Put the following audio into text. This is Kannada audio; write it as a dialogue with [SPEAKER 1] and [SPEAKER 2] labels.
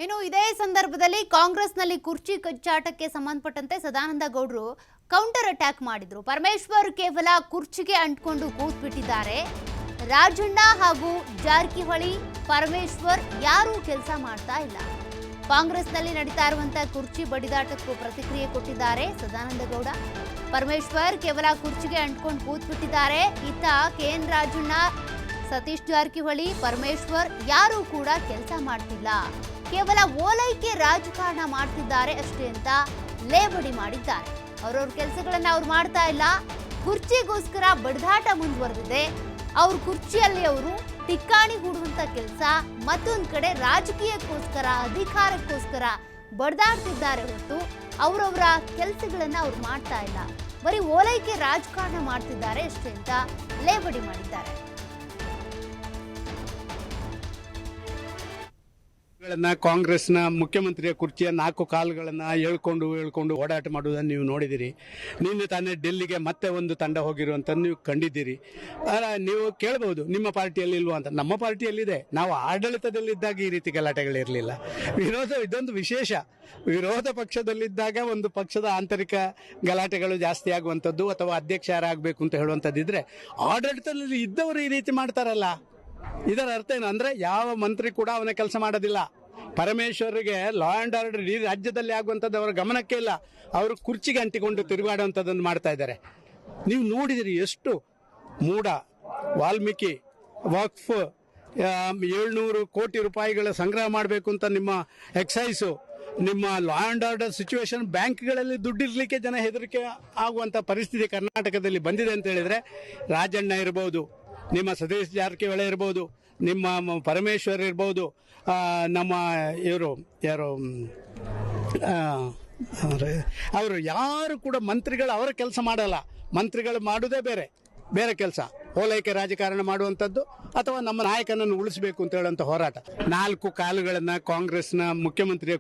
[SPEAKER 1] ಇನ್ನು ಇದೇ ಸಂದರ್ಭದಲ್ಲಿ ಕಾಂಗ್ರೆಸ್ನಲ್ಲಿ ಕುರ್ಚಿ ಕಚ್ಚಾಟಕ್ಕೆ ಸಂಬಂಧಪಟ್ಟಂತೆ ಸದಾನಂದ ಗೌಡರು ಕೌಂಟರ್ ಅಟ್ಯಾಕ್ ಮಾಡಿದ್ರು. ಪರಮೇಶ್ವರ್ ಕೇವಲ ಕುರ್ಚಿಗೆ ಅಂಟ್ಕೊಂಡು ಕೂತ್ಬಿಟ್ಟಿದ್ದಾರೆ. ರಾಜಣ್ಣ ಹಾಗೂ ಜಾರಕಿಹೊಳಿ ಪರಮೇಶ್ವರ್ ಯಾರೂ ಕೆಲಸ ಮಾಡ್ತಾ ಇಲ್ಲ. ಕಾಂಗ್ರೆಸ್ನಲ್ಲಿ ನಡೀತಾ ಇರುವಂತಹ ಕುರ್ಚಿ ಬಡಿದಾಟಕ್ಕೂ ಪ್ರತಿಕ್ರಿಯೆ ಕೊಟ್ಟಿದ್ದಾರೆ ಸದಾನಂದ ಗೌಡ. ಪರಮೇಶ್ವರ್ ಕೇವಲ ಕುರ್ಚಿಗೆ ಅಂಟ್ಕೊಂಡು ಕೂತ್ಬಿಟ್ಟಿದ್ದಾರೆ. ಇತ್ತ ಕೆಎನ್ ರಾಜಣ್ಣ, ಸತೀಶ್ ಜಾರಕಿಹೊಳಿ, ಪರಮೇಶ್ವರ್ ಯಾರೂ ಕೂಡ ಕೆಲಸ ಮಾಡ್ತಿಲ್ಲ, ಕೇವಲ ಓಲೈಕೆ ರಾಜಕಾರಣ ಮಾಡ್ತಿದ್ದಾರೆ ಅಷ್ಟೇ ಅಂತ ಲೇವಡಿ ಮಾಡಿದ್ದಾರೆ. ಅವ್ರವ್ರ ಕೆಲಸಗಳನ್ನ ಅವ್ರು ಮಾಡ್ತಾ ಇಲ್ಲ. ಕುರ್ಚಿಗೋಸ್ಕರ ಬಡಿದಾಟ ಮುಂದುವರೆದಿದೆ. ಅವ್ರ ಕುರ್ಚಿಯಲ್ಲಿ ಅವರು ಟಿಕ್ಕಾಣಿ ಹೂಡುವಂತ ಕೆಲಸ, ಮತ್ತೊಂದು ಕಡೆ ರಾಜಕೀಯಕ್ಕೋಸ್ಕರ ಅಧಿಕಾರಕ್ಕೋಸ್ಕರ ಬಡ್ದಾಡ್ತಿದ್ದಾರೆ ಹೊರತು ಅವರವರ ಕೆಲಸಗಳನ್ನ ಅವ್ರು ಮಾಡ್ತಾ ಇಲ್ಲ. ಬರೀ ಓಲೈಕೆ ರಾಜಕಾರಣ ಮಾಡ್ತಿದ್ದಾರೆ ಅಷ್ಟೇ ಅಂತ ಲೇವಡಿ ಮಾಡಿದ್ದಾರೆ.
[SPEAKER 2] ಕಾಂಗ್ರೆಸ್ನ ಮುಖ್ಯಮಂತ್ರಿಯ ಕುರ್ಚಿಯ 4 ಕಾಲುಗಳನ್ನು ಹೇಳ್ಕೊಂಡು ಓಡಾಟ ಮಾಡುವುದನ್ನು ನೀವು ನೋಡಿದಿರಿ. ನಿನ್ನೆ ತಾನೇ ಡೆಲ್ಲಿಗೆ ಮತ್ತೆ ಒಂದು ತಂಡ ಹೋಗಿರುವಂಥದ್ದು ನೀವು ಕಂಡಿದ್ದೀರಿ. ನೀವು ಕೇಳಬಹುದು ನಿಮ್ಮ ಪಾರ್ಟಿಯಲ್ಲಿ ಇಲ್ವಾ ಅಂತ. ನಮ್ಮ ಪಾರ್ಟಿಯಲ್ಲಿದೆ. ನಾವು ಆಡಳಿತದಲ್ಲಿದ್ದಾಗ ಈ ರೀತಿ ಗಲಾಟೆಗಳಿರಲಿಲ್ಲ. ಇದೊಂದು ವಿಶೇಷ. ವಿರೋಧ ಪಕ್ಷದಲ್ಲಿದ್ದಾಗ ಒಂದು ಪಕ್ಷದ ಆಂತರಿಕ ಗಲಾಟೆಗಳು ಜಾಸ್ತಿ ಆಗುವಂಥದ್ದು ಅಥವಾ ಅಧ್ಯಕ್ಷ ಯಾರಾಗಬೇಕು ಅಂತ ಹೇಳುವಂಥದ್ದಿದ್ರೆ, ಆಡಳಿತದಲ್ಲಿ ಇದ್ದವರು ಈ ರೀತಿ ಮಾಡ್ತಾರಲ್ಲ, ಇದರ ಅರ್ಥ ಏನು ಅಂದ್ರೆ ಯಾವ ಮಂತ್ರಿ ಕೂಡ ಅವನ ಕೆಲಸ ಮಾಡೋದಿಲ್ಲ. ಪರಮೇಶ್ವರ್ಗೆ ಲಾ ಅಂಡ್ ಆರ್ಡರ್ ಈ ರಾಜ್ಯದಲ್ಲಿ ಆಗುವಂಥದ್ದು ಅವರ ಗಮನಕ್ಕೆ ಇಲ್ಲ. ಅವರು ಕುರ್ಚಿಗೆ ಅಂಟಿಕೊಂಡು ತಿರುಗಾಡುವಂಥದ್ದನ್ನು ಮಾಡ್ತಾ ಇದ್ದಾರೆ. ನೀವು ನೋಡಿದಿರಿ ಎಷ್ಟು ಮೂಡ, ವಾಲ್ಮೀಕಿ, ವಕ್ಫ್ 700 ಕೋಟಿ ರೂಪಾಯಿಗಳ ಸಂಗ್ರಹ ಮಾಡಬೇಕು ಅಂತ ನಿಮ್ಮ ಎಕ್ಸೈಸು, ನಿಮ್ಮ ಲಾ ಅಂಡ್ ಆರ್ಡರ್ ಸಿಚುವೇಶನ್, ಬ್ಯಾಂಕ್ಗಳಲ್ಲಿ ದುಡ್ಡಿರ್ಲಿಕ್ಕೆ ಜನ ಹೆದರಿಕೆ ಆಗುವಂಥ ಪರಿಸ್ಥಿತಿ ಕರ್ನಾಟಕದಲ್ಲಿ ಬಂದಿದೆ ಅಂತ ಹೇಳಿದ್ರೆ, ರಾಜಣ್ಣ ಇರ್ಬೋದು, ನಿಮ್ಮ ಸತೀಶ್ ಜಾರಕಿಹೊಳಿ ಇರ್ಬೋದು, ನಿಮ್ಮ ಪರಮೇಶ್ವರ್ ಇರ್ಬೋದು, ನಮ್ಮ ಇವರು ಅವರು ಯಾರು ಕೂಡ ಮಂತ್ರಿಗಳು ಅವರ ಕೆಲಸ ಮಾಡಲ್ಲ. ಮಂತ್ರಿಗಳು ಮಾಡೋದೇ ಬೇರೆ ಕೆಲಸ, ಓಲೈಕೆ ರಾಜಕಾರಣ ಮಾಡುವಂಥದ್ದು ಅಥವಾ ನಮ್ಮ ನಾಯಕನನ್ನು ಉಳಿಸಬೇಕು ಅಂತ ಹೇಳುವಂಥ ಹೋರಾಟ. 4 ಕಾಲುಗಳನ್ನು ಕಾಂಗ್ರೆಸ್ನ ಮುಖ್ಯಮಂತ್ರಿಯ